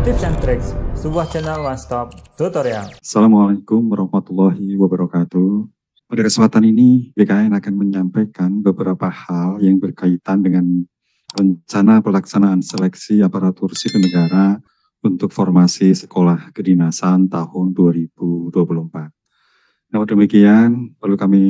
Tips and Tricks, sebuah channel one stop tutorial. Assalamualaikum warahmatullahi wabarakatuh. Pada kesempatan ini, BKN akan menyampaikan beberapa hal yang berkaitan dengan rencana pelaksanaan seleksi aparatur sipil negara untuk formasi sekolah kedinasan tahun 2024. Namun demikian, perlu kami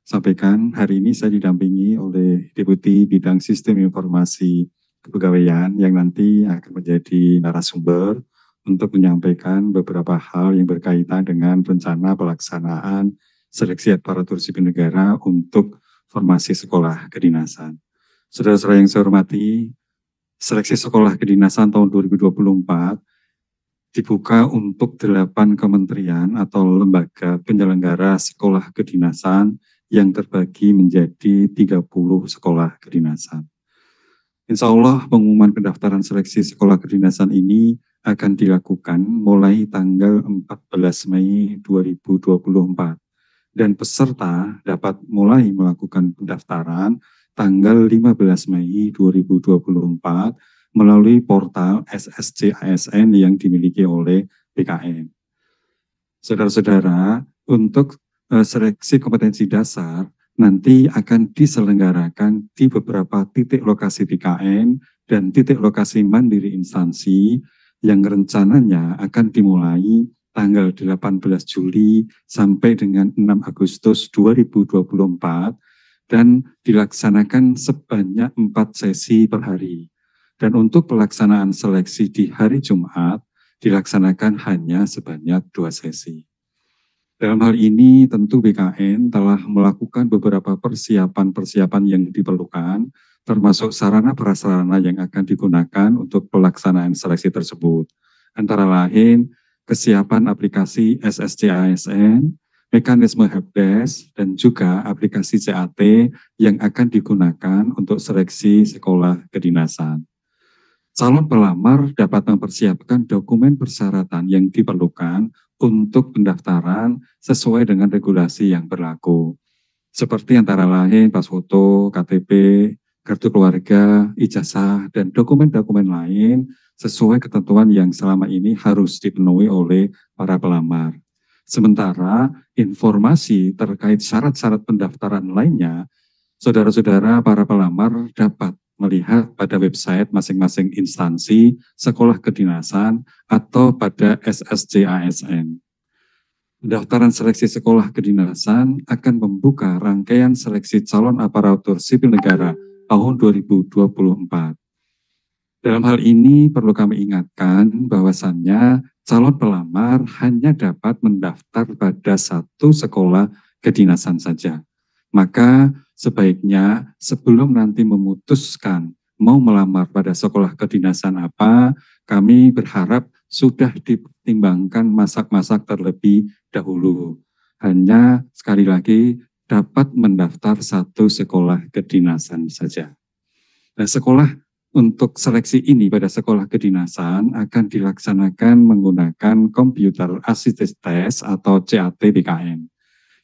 sampaikan, hari ini saya didampingi oleh Deputi Bidang Sistem Informasi Kepegawaian yang nanti akan menjadi narasumber untuk menyampaikan beberapa hal yang berkaitan dengan rencana pelaksanaan seleksi aparatur sipil negara untuk formasi sekolah kedinasan. Saudara-saudara yang saya hormati, seleksi sekolah kedinasan tahun 2024 dibuka untuk 8 kementerian atau lembaga penyelenggara sekolah kedinasan yang terbagi menjadi 30 sekolah kedinasan. Insya Allah pengumuman pendaftaran seleksi sekolah kedinasan ini akan dilakukan mulai tanggal 14 Mei 2024 dan peserta dapat mulai melakukan pendaftaran tanggal 15 Mei 2024 melalui portal SSC-ASN yang dimiliki oleh BKN. Saudara-saudara, untuk seleksi kompetensi dasar nanti akan diselenggarakan di beberapa titik lokasi BKN dan titik lokasi mandiri instansi yang rencananya akan dimulai tanggal 18 Juli sampai dengan 6 Agustus 2024 dan dilaksanakan sebanyak 4 sesi per hari. Dan untuk pelaksanaan seleksi di hari Jumat dilaksanakan hanya sebanyak 2 sesi. Dalam hal ini tentu BKN telah melakukan beberapa persiapan-persiapan yang diperlukan, termasuk sarana prasarana yang akan digunakan untuk pelaksanaan seleksi tersebut. Antara lain, kesiapan aplikasi SSC-ASN, mekanisme helpdesk, dan juga aplikasi CAT yang akan digunakan untuk seleksi sekolah kedinasan. Calon pelamar dapat mempersiapkan dokumen persyaratan yang diperlukan untuk pendaftaran sesuai dengan regulasi yang berlaku. Seperti antara lain pas foto, KTP, kartu keluarga, ijazah, dan dokumen-dokumen lain sesuai ketentuan yang selama ini harus dipenuhi oleh para pelamar. Sementara informasi terkait syarat-syarat pendaftaran lainnya, saudara-saudara para pelamar dapat melihat pada website masing-masing instansi sekolah kedinasan atau pada SSC-ASN. Pendaftaran seleksi sekolah kedinasan akan membuka rangkaian seleksi calon aparatur sipil negara tahun 2024. Dalam hal ini perlu kami ingatkan bahwasannya calon pelamar hanya dapat mendaftar pada satu sekolah kedinasan saja. Maka sebaiknya sebelum nanti memutuskan mau melamar pada sekolah kedinasan apa, kami berharap sudah dipertimbangkan masak-masak terlebih dahulu. Hanya sekali lagi dapat mendaftar satu sekolah kedinasan saja. Nah, sekolah untuk seleksi ini pada sekolah kedinasan akan dilaksanakan menggunakan komputer assisted test atau CAT BKN.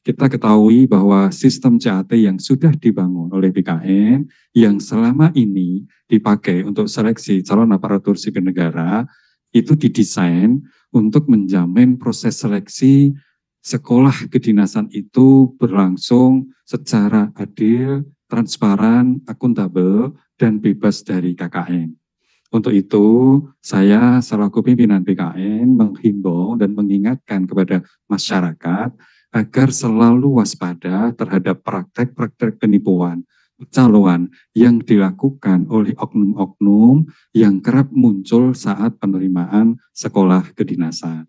Kita ketahui bahwa sistem CAT yang sudah dibangun oleh BKN yang selama ini dipakai untuk seleksi calon aparatur sipil negara itu didesain untuk menjamin proses seleksi sekolah kedinasan itu berlangsung secara adil, transparan, akuntabel, dan bebas dari KKN. Untuk itu, saya selaku pimpinan BKN menghimbau dan mengingatkan kepada masyarakat agar selalu waspada terhadap praktek-praktek penipuan, pencalonan yang dilakukan oleh oknum-oknum yang kerap muncul saat penerimaan sekolah kedinasan.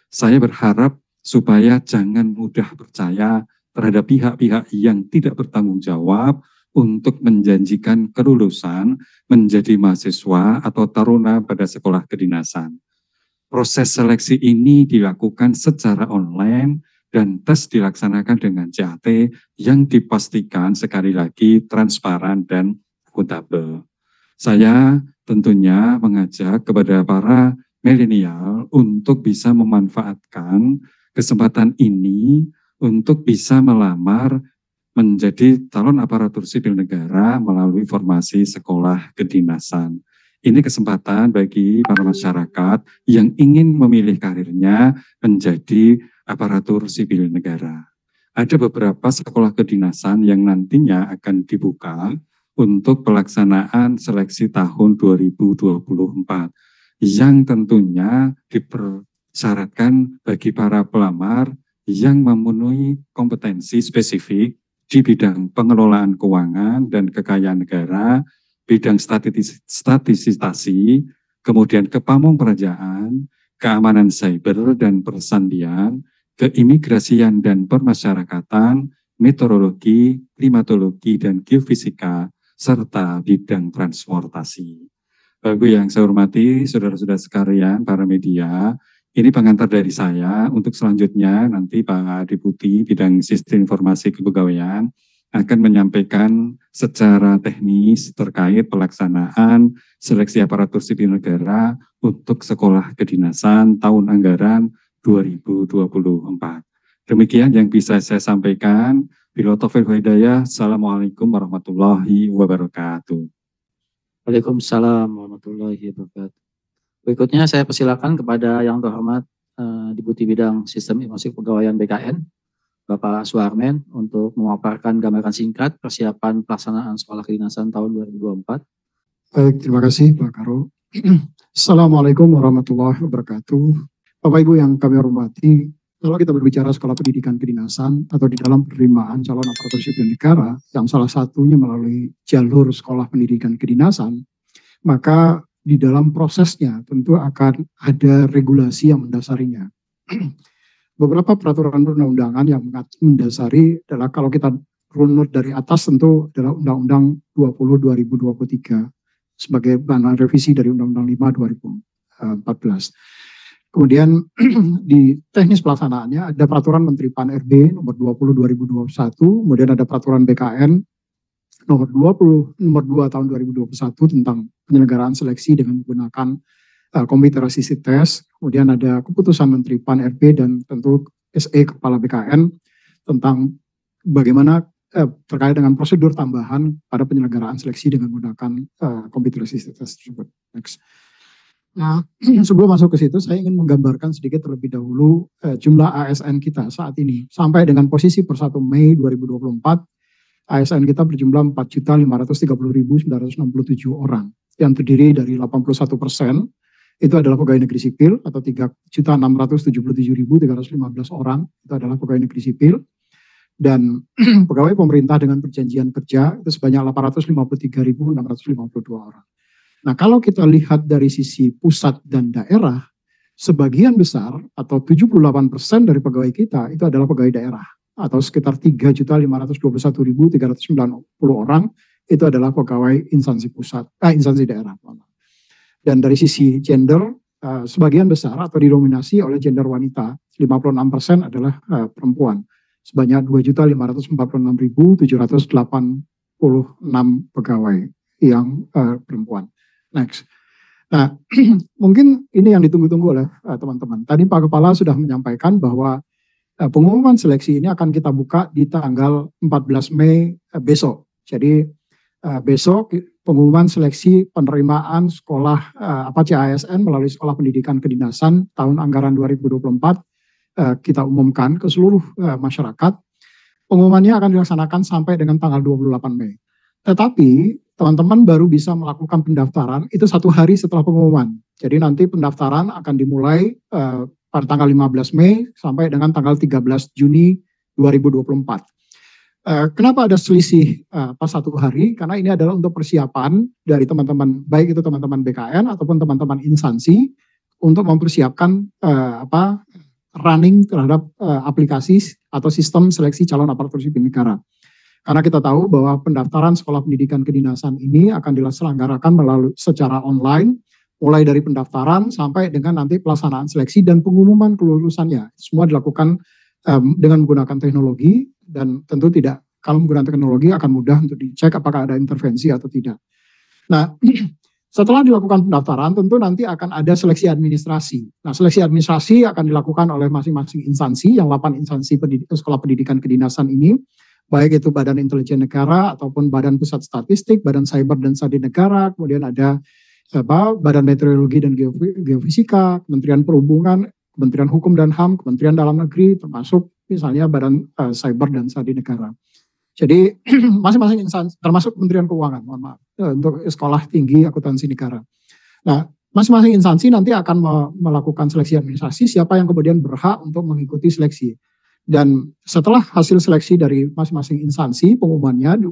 Saya berharap supaya jangan mudah percaya terhadap pihak-pihak yang tidak bertanggung jawab untuk menjanjikan kelulusan menjadi mahasiswa atau taruna pada sekolah kedinasan. Proses seleksi ini dilakukan secara online dan tes dilaksanakan dengan CAT yang dipastikan sekali lagi transparan dan akuntabel. Saya tentunya mengajak kepada para milenial untuk bisa memanfaatkan kesempatan ini untuk bisa melamar menjadi calon aparatur sipil negara melalui formasi sekolah kedinasan. Ini kesempatan bagi para masyarakat yang ingin memilih karirnya menjadi aparatur sipil negara. Ada beberapa sekolah kedinasan yang nantinya akan dibuka untuk pelaksanaan seleksi tahun 2024 yang tentunya dipersyaratkan bagi para pelamar yang memenuhi kompetensi spesifik di bidang pengelolaan keuangan dan kekayaan negara, bidang statistisasi, kemudian kepamongperajaan, keamanan cyber dan persandian, keimigrasian dan permasyarakatan, meteorologi, klimatologi, dan geofisika, serta bidang transportasi. Bapak yang saya hormati, saudara-saudara sekalian, para media, ini pengantar dari saya. Untuk selanjutnya, nanti Pak Deputi Bidang Sistem Informasi Kepegawaian akan menyampaikan secara teknis terkait pelaksanaan seleksi aparatur sipil negara untuk sekolah kedinasan tahun anggaran 2024. Demikian yang bisa saya sampaikan. Bila taufiq wal hidayah. Assalamualaikum warahmatullahi wabarakatuh. Waalaikumsalam warahmatullahi wabarakatuh. Berikutnya saya persilakan kepada yang terhormat Deputi Bidang Sistem Informasi Kepegawaian BKN, Bapak Suharmen, untuk memaparkan gambaran singkat persiapan pelaksanaan sekolah kedinasan tahun 2024. Baik, terima kasih Pak Karo. Assalamualaikum warahmatullahi wabarakatuh. Bapak Ibu yang kami hormati, kalau kita berbicara sekolah pendidikan kedinasan atau di dalam penerimaan calon aparatur sipil negara yang salah satunya melalui jalur sekolah pendidikan kedinasan, maka di dalam prosesnya tentu akan ada regulasi yang mendasarinya. Beberapa peraturan perundang-undangan yang mendasari adalah kalau kita runut dari atas tentu adalah Undang-Undang 20/2023 sebagai bahan revisi dari Undang-Undang 5 2014. Kemudian di teknis pelaksanaannya ada peraturan Menteri Pan-RB nomor 20/2021, kemudian ada peraturan BKN nomor 2 tahun 2021 tentang penyelenggaraan seleksi dengan menggunakan komputer assisted test, kemudian ada keputusan Menteri Pan-RB dan tentu SE Kepala BKN tentang bagaimana terkait dengan prosedur tambahan pada penyelenggaraan seleksi dengan menggunakan komputer assisted test tersebut. Next. Nah, sebelum masuk ke situ, saya ingin menggambarkan sedikit terlebih dahulu jumlah ASN kita saat ini. Sampai dengan posisi per 1 Mei 2024, ASN kita berjumlah 4.530.967 orang, yang terdiri dari 81% itu adalah pegawai negeri sipil atau 3.677.315 orang itu adalah pegawai negeri sipil, dan pegawai pemerintah dengan perjanjian kerja itu sebanyak 853.652 orang. Nah, kalau kita lihat dari sisi pusat dan daerah, sebagian besar atau 78% dari pegawai kita itu adalah pegawai daerah atau sekitar 3.521.390 orang itu adalah pegawai instansi pusat, instansi daerah. Dan dari sisi gender, sebagian besar atau didominasi oleh gender wanita, 56% adalah perempuan. Sebanyak 2.546.786 pegawai yang perempuan. Next. Nah, mungkin ini yang ditunggu-tunggu oleh teman-teman. Tadi Pak Kepala sudah menyampaikan bahwa pengumuman seleksi ini akan kita buka di tanggal 14 Mei besok. Jadi besok pengumuman seleksi penerimaan sekolah CASN melalui Sekolah Pendidikan Kedinasan tahun anggaran 2024 kita umumkan ke seluruh masyarakat. Pengumumannya akan dilaksanakan sampai dengan tanggal 28 Mei. Tetapi teman-teman baru bisa melakukan pendaftaran itu 1 hari setelah pengumuman. Jadi nanti pendaftaran akan dimulai pada tanggal 15 Mei sampai dengan tanggal 13 Juni 2024. Kenapa ada selisih pas 1 hari? Karena ini adalah untuk persiapan dari teman-teman, baik itu teman-teman BKN ataupun teman-teman instansi untuk mempersiapkan running terhadap aplikasi atau sistem seleksi calon aparatur sipil negara. Karena kita tahu bahwa pendaftaran sekolah pendidikan kedinasan ini akan diselenggarakan melalui secara online, mulai dari pendaftaran sampai dengan nanti pelaksanaan seleksi dan pengumuman kelulusannya. Semua dilakukan dengan menggunakan teknologi, dan tentu tidak, kalau menggunakan teknologi akan mudah untuk dicek apakah ada intervensi atau tidak. Nah, setelah dilakukan pendaftaran tentu nanti akan ada seleksi administrasi. Nah, seleksi administrasi akan dilakukan oleh masing-masing instansi, yang 8 instansi sekolah pendidikan kedinasan ini, baik itu Badan Intelijen Negara ataupun Badan Pusat Statistik, Badan Cyber dan Sandi Negara, kemudian ada Badan Meteorologi dan Geofisika, Kementerian Perhubungan, Kementerian Hukum dan HAM, Kementerian Dalam Negeri, termasuk misalnya Badan Cyber dan Sandi Negara. Jadi masing-masing instansi, termasuk Kementerian Keuangan, mohon maaf, untuk Sekolah Tinggi Akuntansi Negara. Nah, masing-masing instansi nanti akan melakukan seleksi administrasi siapa yang kemudian berhak untuk mengikuti seleksi. Dan setelah hasil seleksi dari masing-masing instansi, pengumumannya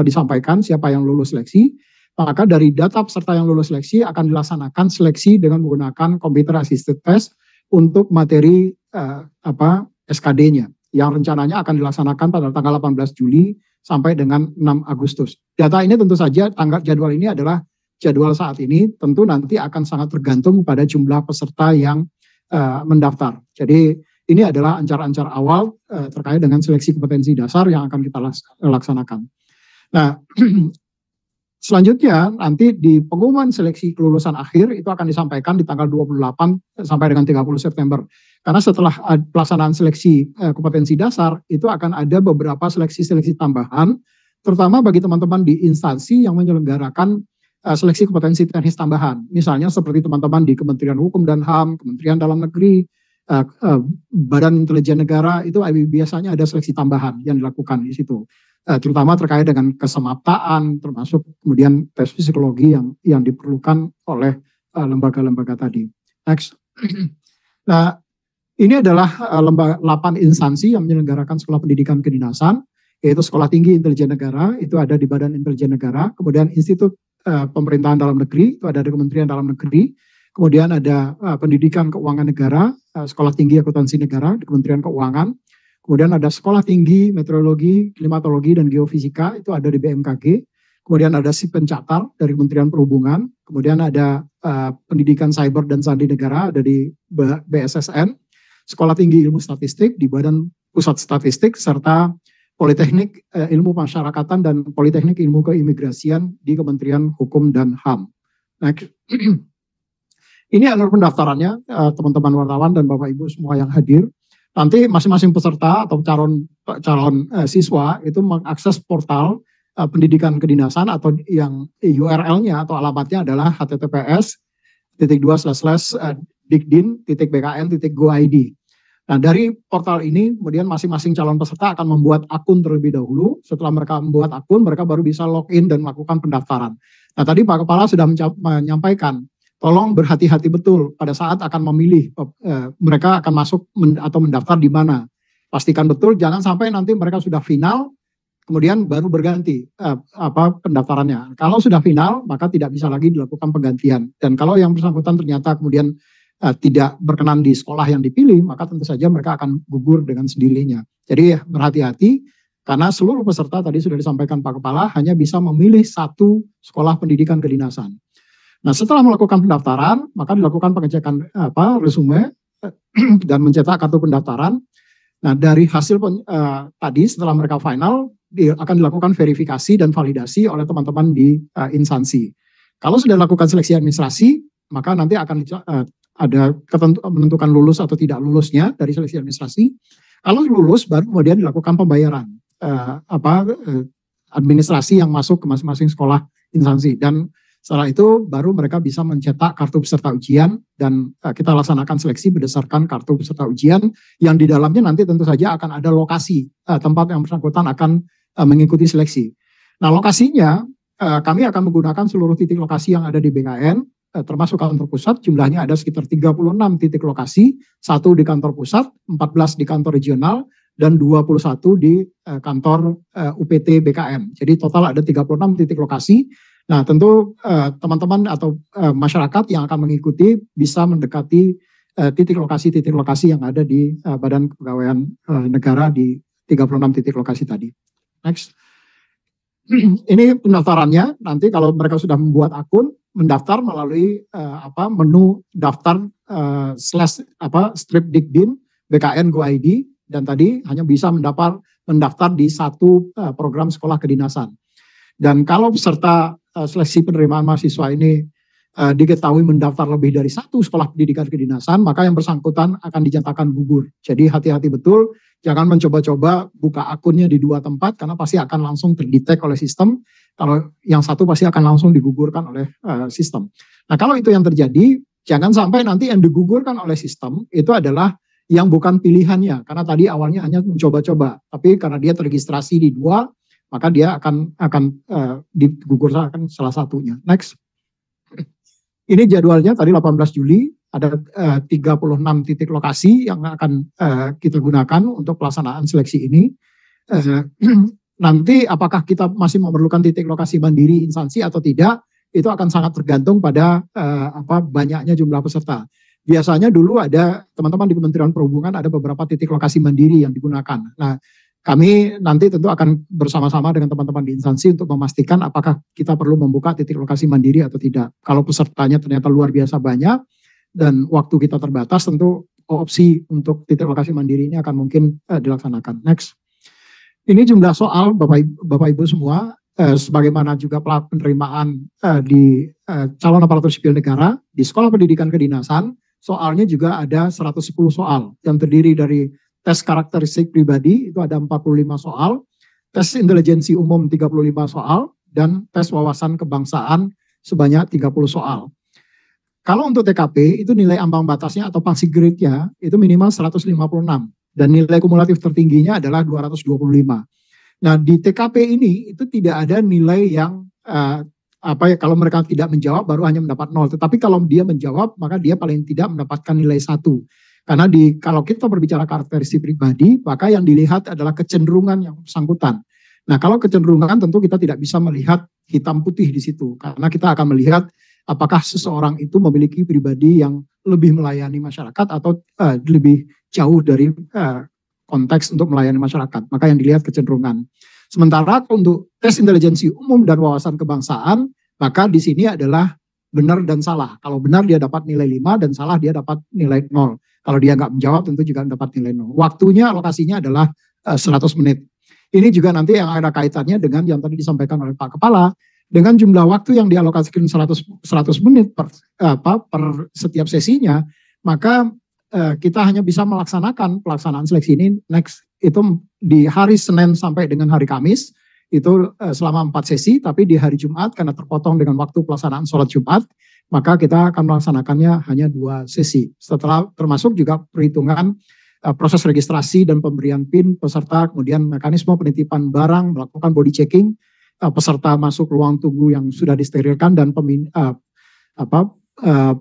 disampaikan siapa yang lulus seleksi, maka dari data peserta yang lulus seleksi akan dilaksanakan seleksi dengan menggunakan computer assisted test untuk materi SKD-nya yang rencananya akan dilaksanakan pada tanggal 18 Juli sampai dengan 6 Agustus. Data ini tentu saja jadwal ini adalah jadwal saat ini, tentu nanti akan sangat tergantung pada jumlah peserta yang mendaftar. Jadi ini adalah ancar-ancar awal terkait dengan seleksi kompetensi dasar yang akan kita laksanakan. Nah, selanjutnya nanti di pengumuman seleksi kelulusan akhir itu akan disampaikan di tanggal 28 sampai dengan 30 September. Karena setelah pelaksanaan seleksi kompetensi dasar itu akan ada beberapa seleksi-seleksi tambahan, terutama bagi teman-teman di instansi yang menyelenggarakan seleksi kompetensi teknis tambahan. Misalnya seperti teman-teman di Kementerian Hukum dan HAM, Kementerian Dalam Negeri, Badan Intelijen Negara, itu biasanya ada seleksi tambahan yang dilakukan di situ. Terutama terkait dengan kesemaptaan, termasuk kemudian tes psikologi yang diperlukan oleh lembaga-lembaga tadi. Next. Nah, ini adalah 8 instansi yang menyelenggarakan sekolah pendidikan kedinasan, yaitu Sekolah Tinggi Intelijen Negara, itu ada di Badan Intelijen Negara, kemudian Institut Pemerintahan Dalam Negeri, itu ada di Kementerian Dalam Negeri, kemudian ada Pendidikan Keuangan Negara, Sekolah Tinggi Akuntansi Negara di Kementerian Keuangan, kemudian ada Sekolah Tinggi Meteorologi, Klimatologi, dan Geofisika, itu ada di BMKG, kemudian ada SIP Pencatar dari Kementerian Perhubungan, kemudian ada Pendidikan Cyber dan Sandi Negara, ada di BSSN, Sekolah Tinggi Ilmu Statistik di Badan Pusat Statistik, serta Politeknik Ilmu Masyarakatan dan Politeknik Ilmu Keimigrasian di Kementerian Hukum dan HAM. Next. Ini adalah pendaftarannya, teman-teman wartawan dan Bapak Ibu semua yang hadir. Nanti masing-masing peserta atau calon siswa itu mengakses portal pendidikan kedinasan atau yang URL-nya atau alamatnya adalah https://dikdin.bkn.go.id. Nah, dari portal ini kemudian masing-masing calon peserta akan membuat akun terlebih dahulu. Setelah mereka membuat akun, mereka baru bisa login dan melakukan pendaftaran. Nah, tadi Pak Kepala sudah menyampaikan, tolong berhati-hati betul pada saat akan memilih mereka akan masuk atau mendaftar di mana. Pastikan betul, jangan sampai nanti mereka sudah final, kemudian baru berganti pendaftarannya. Kalau sudah final, maka tidak bisa lagi dilakukan penggantian. Dan kalau yang bersangkutan ternyata kemudian tidak berkenan di sekolah yang dipilih, maka tentu saja mereka akan gugur dengan sendirinya. Jadi berhati-hati, karena seluruh peserta tadi sudah disampaikan Pak Kepala hanya bisa memilih satu sekolah pendidikan kedinasan. Nah, setelah melakukan pendaftaran, maka dilakukan pengecekan resume dan mencetak kartu pendaftaran. Nah, dari hasil tadi setelah mereka final, akan dilakukan verifikasi dan validasi oleh teman-teman di instansi. Kalau sudah dilakukan seleksi administrasi, maka nanti akan ada menentukan lulus atau tidak lulusnya dari seleksi administrasi. Kalau lulus, baru kemudian dilakukan pembayaran administrasi yang masuk ke masing-masing sekolah instansi. Dan setelah itu baru mereka bisa mencetak kartu peserta ujian dan kita laksanakan seleksi berdasarkan kartu peserta ujian yang di dalamnya nanti tentu saja akan ada lokasi tempat yang bersangkutan akan mengikuti seleksi. Nah, lokasinya kami akan menggunakan seluruh titik lokasi yang ada di BKN, termasuk kantor pusat. Jumlahnya ada sekitar 36 titik lokasi, 1 di kantor pusat, 14 di kantor regional, dan 21 di kantor UPT BKN. Jadi total ada 36 titik lokasi. Nah, tentu teman-teman atau masyarakat yang akan mengikuti bisa mendekati titik lokasi yang ada di Badan Kepegawaian Negara di 36 titik lokasi tadi. Next. Ini pendaftarannya, nanti kalau mereka sudah membuat akun, mendaftar melalui menu daftar strip dikdin BKN Go ID, dan tadi hanya bisa mendaftar di satu program sekolah kedinasan. Dan kalau peserta seleksi penerimaan mahasiswa ini diketahui mendaftar lebih dari satu sekolah pendidikan kedinasan, maka yang bersangkutan akan dinyatakan gugur. Jadi hati-hati betul, jangan mencoba-coba buka akunnya di 2 tempat, karena pasti akan langsung terdetek oleh sistem. Kalau yang satu pasti akan langsung digugurkan oleh sistem. Nah kalau itu yang terjadi, jangan sampai nanti yang digugurkan oleh sistem itu adalah yang bukan pilihannya, karena tadi awalnya hanya mencoba-coba, tapi karena dia terregistrasi di 2, maka dia akan digugurkan salah satunya. Next. Ini jadwalnya tadi 18 Juli, ada 36 titik lokasi yang akan kita gunakan untuk pelaksanaan seleksi ini. Nanti apakah kita masih memerlukan titik lokasi mandiri instansi atau tidak, itu akan sangat tergantung pada banyaknya jumlah peserta. Biasanya dulu ada teman-teman di Kementerian Perhubungan ada beberapa titik lokasi mandiri yang digunakan. Nah, kami nanti tentu akan bersama-sama dengan teman-teman di instansi untuk memastikan apakah kita perlu membuka titik lokasi mandiri atau tidak. Kalau pesertanya ternyata luar biasa banyak dan waktu kita terbatas, tentu opsi untuk titik lokasi mandiri ini akan mungkin dilaksanakan. Next. Ini jumlah soal Bapak Ibu semua, sebagaimana juga penerimaan di calon aparatur sipil negara di sekolah pendidikan kedinasan. Soalnya juga ada 110 soal yang terdiri dari tes karakteristik pribadi itu ada 45 soal, tes intelijensi umum 35 soal, dan tes wawasan kebangsaan sebanyak 30 soal. Kalau untuk TKP itu nilai ambang batasnya atau passing grade-nya itu minimal 156 dan nilai kumulatif tertingginya adalah 225. Nah di TKP ini itu tidak ada nilai yang kalau mereka tidak menjawab baru hanya mendapat 0. Tetapi kalau dia menjawab maka dia paling tidak mendapatkan nilai 1. Karena kalau kita berbicara karakteristik pribadi, maka yang dilihat adalah kecenderungan yang bersangkutan. Nah kalau kecenderungan tentu kita tidak bisa melihat hitam putih di situ. Karena kita akan melihat apakah seseorang itu memiliki pribadi yang lebih melayani masyarakat atau lebih jauh dari konteks untuk melayani masyarakat. Maka yang dilihat kecenderungan. Sementara untuk tes intelijensi umum dan wawasan kebangsaan, maka di sini adalah benar dan salah. Kalau benar dia dapat nilai 5 dan salah dia dapat nilai 0. Kalau dia nggak menjawab tentu juga dapat nilai 0. Waktunya alokasinya adalah 100 menit. Ini juga nanti yang ada kaitannya dengan yang tadi disampaikan oleh Pak Kepala, dengan jumlah waktu yang dialokasikan 100 menit per setiap sesinya, maka kita hanya bisa melaksanakan pelaksanaan seleksi ini itu di hari Senin sampai dengan hari Kamis itu selama 4 sesi, tapi di hari Jumat karena terpotong dengan waktu pelaksanaan sholat Jumat, maka kita akan melaksanakannya hanya 2 sesi. Setelah termasuk juga perhitungan proses registrasi dan pemberian PIN peserta, kemudian mekanisme penitipan barang, melakukan body checking, peserta masuk ruang tunggu yang sudah disterilkan dan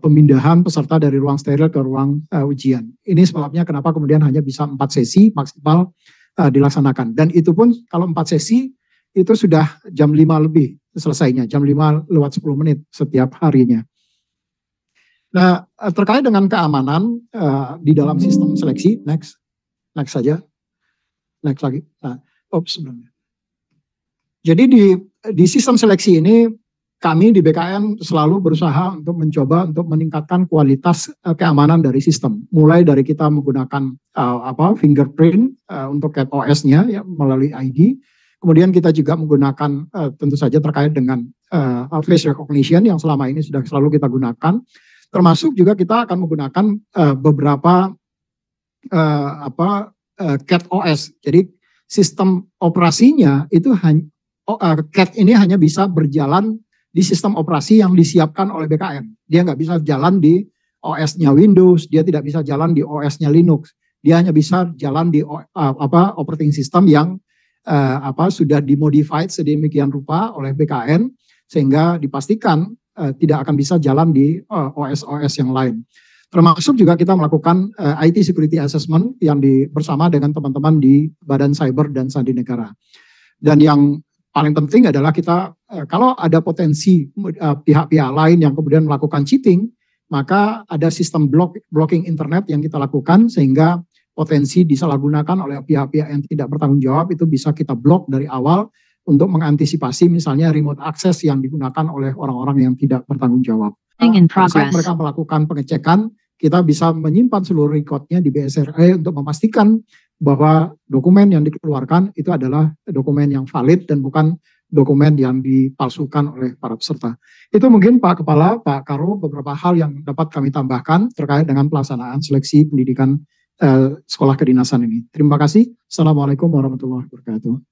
pemindahan peserta dari ruang steril ke ruang ujian. Ini sebabnya kenapa kemudian hanya bisa 4 sesi maksimal dilaksanakan. Dan itu pun kalau 4 sesi itu sudah jam 5 lebih selesainya, jam 5 lewat 10 menit setiap harinya. Nah terkait dengan keamanan di dalam sistem seleksi, next saja, next lagi. Nah, sebelumnya. Jadi di sistem seleksi ini kami di BKN selalu berusaha untuk mencoba untuk meningkatkan kualitas keamanan dari sistem. Mulai dari kita menggunakan fingerprint untuk CatOS-nya ya, melalui ID. Kemudian kita juga menggunakan tentu saja terkait dengan face recognition yang selama ini sudah selalu kita gunakan. Termasuk juga kita akan menggunakan beberapa CatOS. Jadi sistem operasinya itu CAT ini hanya bisa berjalan di sistem operasi yang disiapkan oleh BKN. Dia nggak bisa jalan di OS-nya Windows, dia tidak bisa jalan di OS-nya Linux. Dia hanya bisa jalan di operating system yang sudah dimodified sedemikian rupa oleh BKN sehingga dipastikan tidak akan bisa jalan di OS-OS yang lain. Termasuk juga kita melakukan IT security assessment yang bersama dengan teman-teman di Badan Cyber dan Sandi Negara. Dan yang paling penting adalah kita kalau ada potensi pihak-pihak lain yang kemudian melakukan cheating, maka ada sistem blocking internet yang kita lakukan sehingga potensi disalahgunakan oleh pihak-pihak yang tidak bertanggung jawab itu bisa kita blok dari awal untuk mengantisipasi misalnya remote access yang digunakan oleh orang-orang yang tidak bertanggung jawab. Saat mereka melakukan pengecekan, kita bisa menyimpan seluruh recordnya di BSRE untuk memastikan bahwa dokumen yang dikeluarkan itu adalah dokumen yang valid dan bukan dokumen yang dipalsukan oleh para peserta. Itu mungkin Pak Kepala, Pak Karo, beberapa hal yang dapat kami tambahkan terkait dengan pelaksanaan seleksi pendidikan sekolah kedinasan ini. Terima kasih. Assalamualaikum warahmatullahi wabarakatuh.